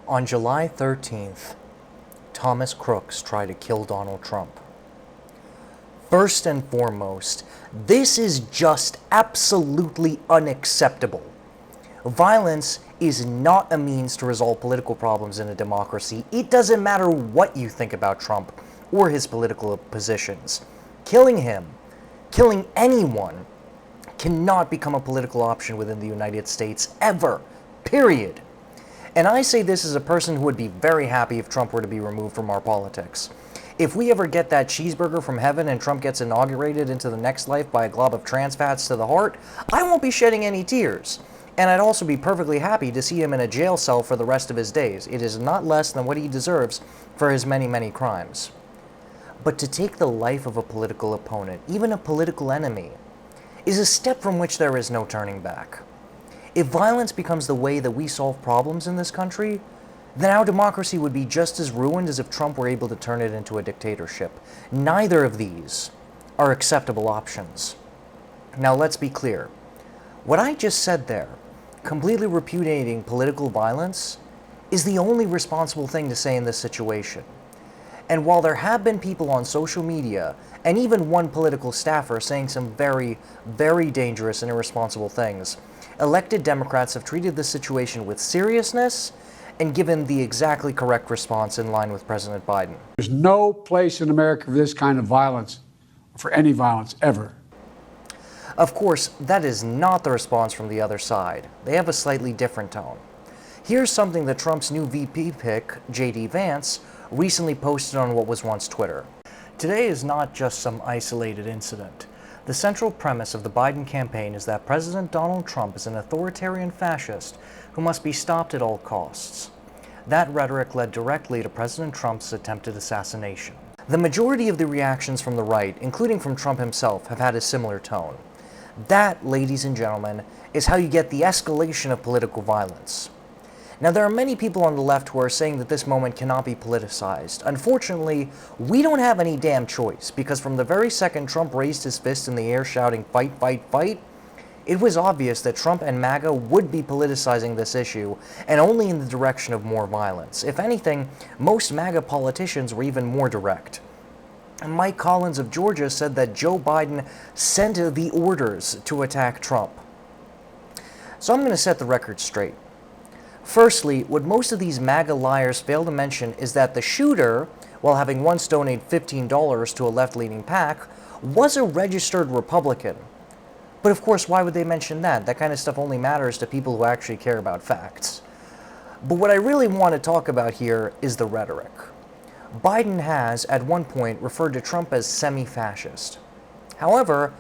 On July 13th, Thomas Crooks tried to kill Donald Trump. First and foremost, this is just absolutely unacceptable. Violence is not a means to resolve political problems in a democracy. It doesn't matter what you think about Trump or his political positions. Killing him, killing anyone, cannot become a political option within the United States, ever. Period. And I say this as a person who would be very happy if Trump were to be removed from our politics. If we ever get that cheeseburger from heaven and Trump gets inaugurated into the next life by a glob of trans fats to the heart, I won't be shedding any tears. And I'd also be perfectly happy to see him in a jail cell for the rest of his days. It is not less than what he deserves for his many, many crimes. But to take the life of a political opponent, even a political enemy, is a step from which there is no turning back. If violence becomes the way that we solve problems in this country, then our democracy would be just as ruined as if Trump were able to turn it into a dictatorship. Neither of these are acceptable options. Now let's be clear. What I just said there, completely repudiating political violence, is the only responsible thing to say in this situation. And while there have been people on social media, and even one political staffer saying some very, very dangerous and irresponsible things, elected Democrats have treated this situation with seriousness and given the exactly correct response in line with President Biden. There's no place in America for this kind of violence, for any violence, ever. Of course, that is not the response from the other side. They have a slightly different tone. Here's something that Trump's new VP pick, J.D. Vance, recently posted on what was once Twitter. Today is not just some isolated incident. The central premise of the Biden campaign is that President Donald Trump is an authoritarian fascist who must be stopped at all costs. That rhetoric led directly to President Trump's attempted assassination. The majority of the reactions from the right, including from Trump himself, have had a similar tone. That, ladies and gentlemen, is how you get the escalation of political violence. Now, there are many people on the left who are saying that this moment cannot be politicized. Unfortunately, we don't have any damn choice, because from the very second Trump raised his fist in the air shouting, "Fight, fight, fight," it was obvious that Trump and MAGA would be politicizing this issue, and only in the direction of more violence. If anything, most MAGA politicians were even more direct. And Mike Collins of Georgia said that Joe Biden sent the orders to attack Trump. So I'm going to set the record straight. Firstly, what most of these MAGA liars fail to mention is that the shooter, while having once donated $15 to a left-leaning PAC, was a registered Republican. But of course, why would they mention that? That kind of stuff only matters to people who actually care about facts. But what I really want to talk about here is the rhetoric. Biden has, at one point, referred to Trump as semi-fascist. However,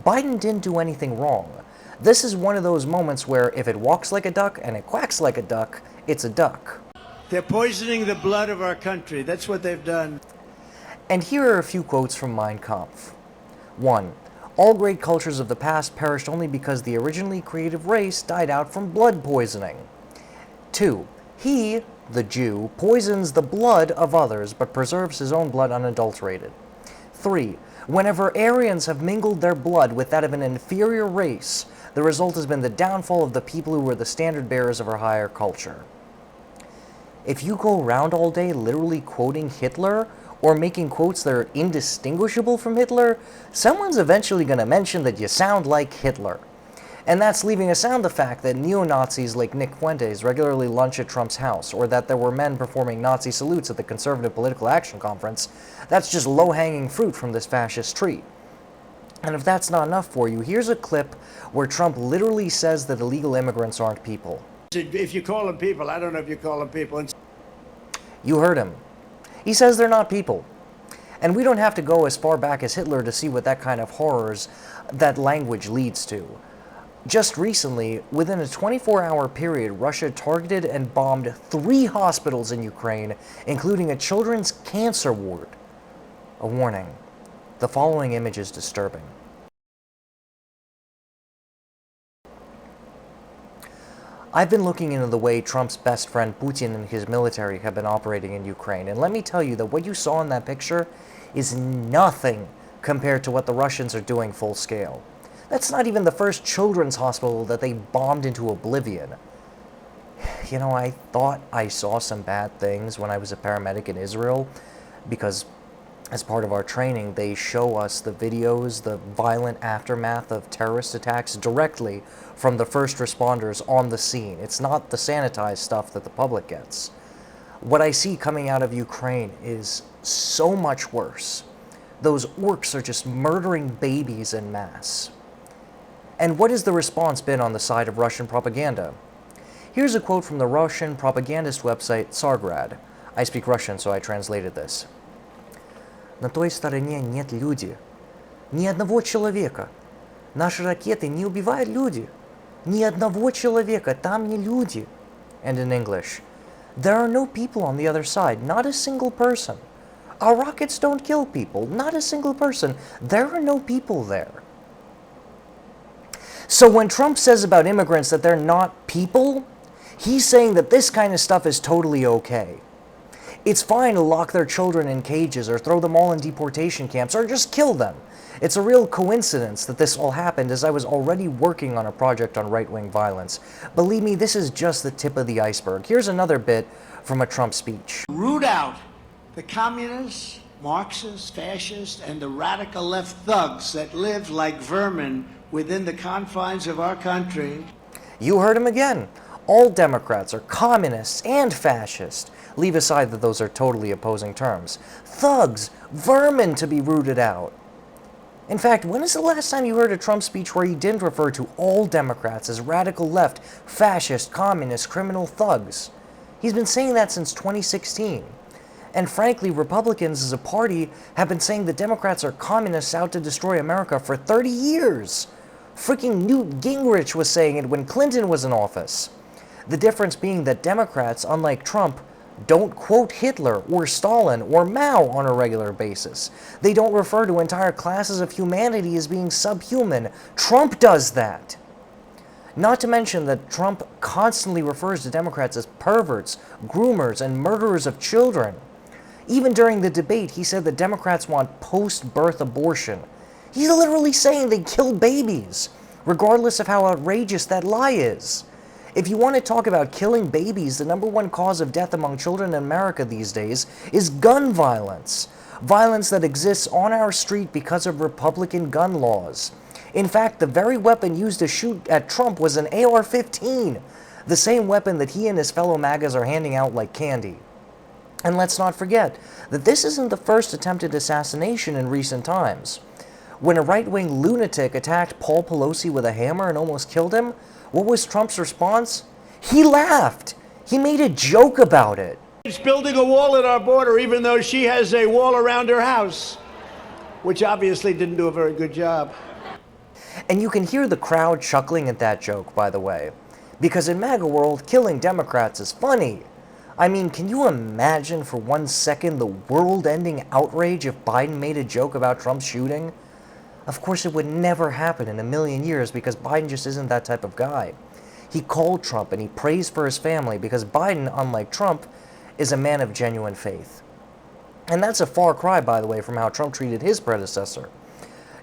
Biden didn't do anything wrong. This is one of those moments where if it walks like a duck and it quacks like a duck, it's a duck. They're poisoning the blood of our country. That's what they've done. And here are a few quotes from Mein Kampf. 1. All great cultures of the past perished only because the originally creative race died out from blood poisoning. 2. He, the Jew, poisons the blood of others but preserves his own blood unadulterated. 3. Whenever Aryans have mingled their blood with that of an inferior race, the result has been the downfall of the people who were the standard bearers of our higher culture. If you go around all day literally quoting Hitler, or making quotes that are indistinguishable from Hitler, someone's eventually going to mention that you sound like Hitler. And that's leaving aside the fact that neo-Nazis like Nick Fuentes regularly lunch at Trump's house, or that there were men performing Nazi salutes at the Conservative Political Action Conference. That's just low-hanging fruit from this fascist tree. And if that's not enough for you, here's a clip where Trump literally says that illegal immigrants aren't people. If you call them people, I don't know if you call them people. You heard him. He says they're not people. And we don't have to go as far back as Hitler to see what that kind of horrors that language leads to. Just recently, within a 24-hour period, Russia targeted and bombed 3 hospitals in Ukraine, including a children's cancer ward. A warning. The following image is disturbing. I've been looking into the way Trump's best friend Putin and his military have been operating in Ukraine, and let me tell you that what you saw in that picture is nothing compared to what the Russians are doing full scale. That's not even the first children's hospital that they bombed into oblivion. you know, I thought I saw some bad things when I was a paramedic in Israel, because as part of our training, they show us the videos, the violent aftermath of terrorist attacks directly from the first responders on the scene. It's not the sanitized stuff that the public gets. What I see coming out of Ukraine is so much worse. Those orcs are just murdering babies en masse. And what has the response been on the side of Russian propaganda? Here's a quote from the Russian propagandist website Tsargrad. I speak Russian, so I translated this. На той стороне нет людей. Ни одного человека. Наши ракеты не убивают люди. Ни одного человека, там не люди. And in English, there are no people on the other side, not a single person. Our rockets don't kill people, not a single person. There are no people there. So when Trump says about immigrants that they're not people, he's saying that this kind of stuff is totally okay. It's fine to lock their children in cages or throw them all in deportation camps or just kill them. It's a real coincidence that this all happened as I was already working on a project on right-wing violence. Believe me, this is just the tip of the iceberg. Here's another bit from a Trump speech. Root out the communists, Marxists, fascists, and the radical left thugs that live like vermin within the confines of our country. You heard him again. All Democrats are communists and fascists. Leave aside that those are totally opposing terms. Thugs, vermin to be rooted out. In fact, when is the last time you heard a Trump speech where he didn't refer to all Democrats as radical left, fascist, communist, criminal thugs? He's been saying that since 2016. And frankly, Republicans as a party have been saying that Democrats are communists out to destroy America for 30 years. Freaking Newt Gingrich was saying it when Clinton was in office. The difference being that Democrats, unlike Trump, don't quote Hitler or Stalin or Mao on a regular basis. They don't refer to entire classes of humanity as being subhuman. Trump does that. Not to mention that Trump constantly refers to Democrats as perverts, groomers, and murderers of children. Even during the debate, he said that Democrats want post-birth abortion. He's literally saying they kill babies, regardless of how outrageous that lie is. If you want to talk about killing babies, the #1 cause of death among children in America these days is gun violence. Violence that exists on our street because of Republican gun laws. In fact, the very weapon used to shoot at Trump was an AR-15, the same weapon that he and his fellow MAGAs are handing out like candy. And let's not forget that this isn't the first attempted assassination in recent times. When a right-wing lunatic attacked Paul Pelosi with a hammer and almost killed him, what was Trump's response? He laughed. He made a joke about it. It's building a wall at our border, even though she has a wall around her house, which obviously didn't do a very good job. And you can hear the crowd chuckling at that joke, by the way. Because in MAGA world, killing Democrats is funny. I mean, can you imagine for 1 second the world-ending outrage if Biden made a joke about Trump's shooting? Of course, it would never happen in a million years because Biden just isn't that type of guy. He called Trump and he praised for his family because Biden, unlike Trump, is a man of genuine faith. And that's a far cry, by the way, from how Trump treated his predecessor.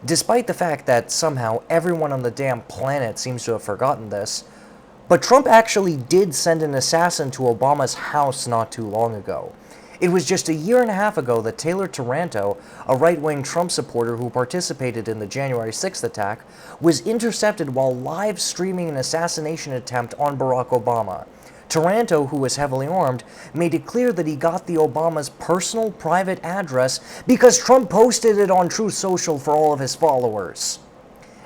Despite the fact that somehow everyone on the damn planet seems to have forgotten this, but Trump actually did send an assassin to Obama's house not too long ago. It was just a year and a half ago that Taylor Taranto, a right-wing Trump supporter who participated in the January 6th attack, was intercepted while live streaming an assassination attempt on Barack Obama. Taranto, who was heavily armed, made it clear that he got the Obama's personal private address because Trump posted it on Truth Social for all of his followers.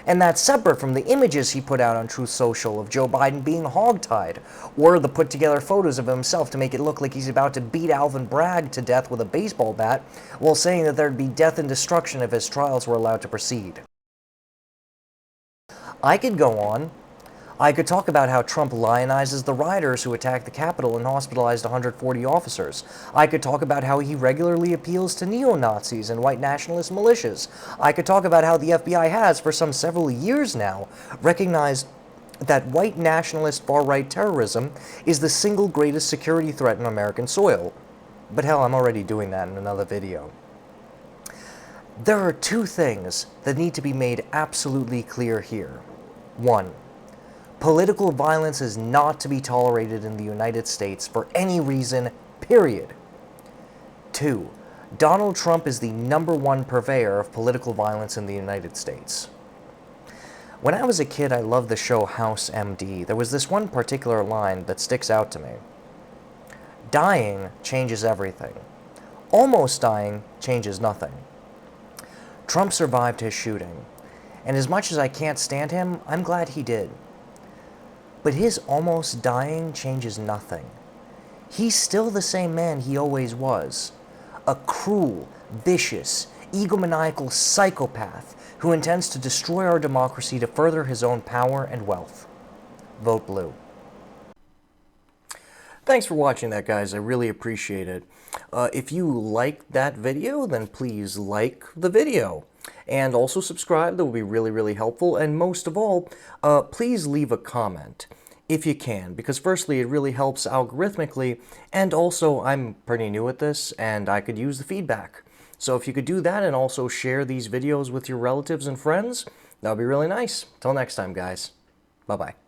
And that's separate from the images he put out on Truth Social of Joe Biden being hogtied, or the put-together photos of himself to make it look like he's about to beat Alvin Bragg to death with a baseball bat, while saying that there'd be death and destruction if his trials were allowed to proceed. I could go on. I could talk about how Trump lionizes the rioters who attacked the Capitol and hospitalized 140 officers. I could talk about how he regularly appeals to neo-Nazis and white nationalist militias. I could talk about how the FBI has, for some several years now, recognized that white nationalist far-right terrorism is the single greatest security threat on American soil. But hell, I'm already doing that in another video. There are two things that need to be made absolutely clear here. One, Political violence is not to be tolerated in the United States for any reason, period. 2. Donald Trump is the #1 purveyor of political violence in the United States. When I was a kid, I loved the show House MD. There was this one particular line that sticks out to me. Dying changes everything. Almost dying changes nothing. Trump survived his shooting, and as much as I can't stand him, I'm glad he did. But his almost dying changes nothing. He's still the same man he always was. A cruel, vicious, egomaniacal psychopath who intends to destroy our democracy to further his own power and wealth. Vote blue. Thanks for watching that, guys. I really appreciate it. If you liked that video, then please like the video. And also subscribe. That will be really, really helpful. And most of all, please leave a comment if you can, because firstly, it really helps algorithmically, and also I'm pretty new at this, and I could use the feedback. So if you could do that and also share these videos with your relatives and friends, that would be really nice. Till next time, guys. Bye-bye.